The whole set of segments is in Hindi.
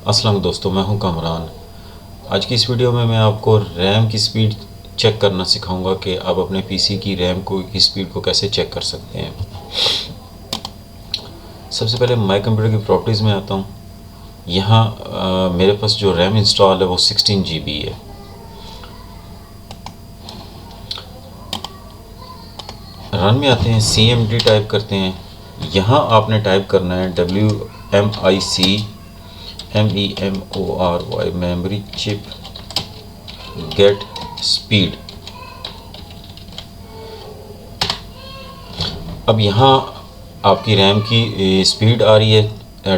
अस्सलाम दोस्तों, मैं हूं कामरान। आज की इस वीडियो में मैं आपको रैम की स्पीड चेक करना सिखाऊंगा कि आप अपने पीसी की रैम की स्पीड को कैसे चेक कर सकते हैं। सबसे पहले माई कंप्यूटर की प्रॉपर्टीज़ में आता हूं। यहाँ मेरे पास जो रैम इंस्टॉल है वो 16 GB है। रन में आते हैं, CMD टाइप करते हैं। यहाँ आपने टाइप करना है WMIC memory chip get speed. अब यहाँ आपकी रैम की स्पीड आ रही है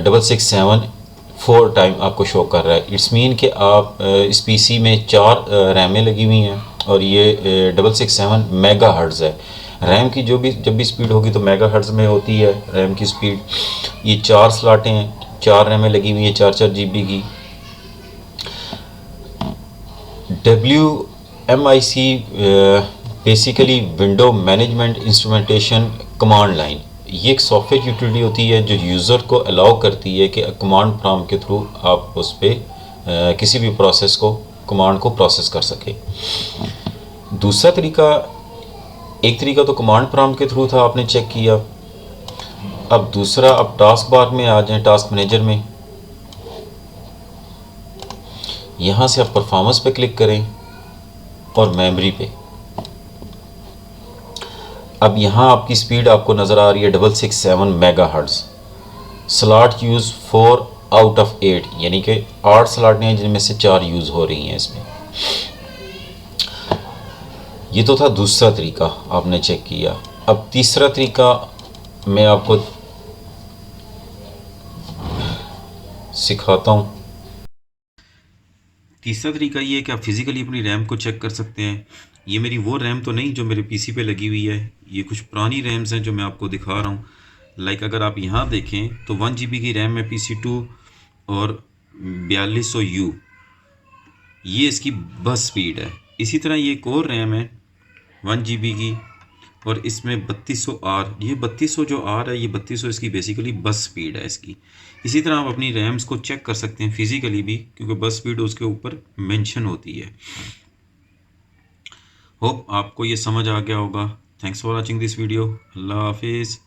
667 टाइम आपको शो कर रहा है। इट्स मीन कि आप इस पीसी में 4 रैमें लगी हुई हैं और ये 667 मेगा हर्ट्ज़ है। रैम की जब भी स्पीड होगी तो मेगा हर्ट्ज़ में होती है रैम की स्पीड। ये 4 स्लॉटें हैं, 4 रैमें लगी हुई हैं 4-4 GB की। WMIC basically window management instrumentation command line. ये एक सॉफ्टवेयर यूटिलिटी होती है जो यूज़र को अलाउ करती है कि कमांड प्रॉम्प्ट के थ्रू आप उस पर किसी भी प्रोसेस को कमांड को प्रोसेस कर सके। दूसरा तरीका, एक तरीका तो कमांड प्रॉम्प्ट के थ्रू था, आपने चेक किया। अब दूसरा, अब टास्क बार में आ जाएं, टास्क मैनेजर में। यहाँ से आप परफॉर्मेंस पे क्लिक करें और मेमोरी पे। अब यहाँ आपकी स्पीड आपको नज़र आ रही है 667 mega hertz. Slot use 4 out of 8, यानी कि 8 स्लॉट हैं जिनमें से 4 यूज़ हो रही हैं इसमें। ये तो था दूसरा तरीका, आपने चेक किया। अब तीसरा तरीका मैं आपको सिखाता हूँ। तीसरा तरीका ये है कि आप फिज़िकली अपनी रैम को चेक कर सकते हैं। ये मेरी वो रैम तो नहीं जो मेरे पीसी पे लगी हुई है, ये कुछ पुरानी रैम्स हैं जो मैं आपको दिखा रहा हूँ। लाइक अगर आप यहाँ देखें तो 1 GB की रैम है PC2 और 4200U, ये इसकी बस स्पीड है। इसी तरह ये एक और रैम है 1 GB की और इसमें 3200R, ये 3200 जो आर है, ये 3200 इसकी बेसिकली बस स्पीड है इसकी। इसी तरह आप अपनी रैम्स को चेक कर सकते हैं फिज़िकली भी, क्योंकि बस स्पीड उसके ऊपर मेंशन होती है। होप आपको ये समझ आ गया होगा। Thanks for watching this video. Allah हाफिज़।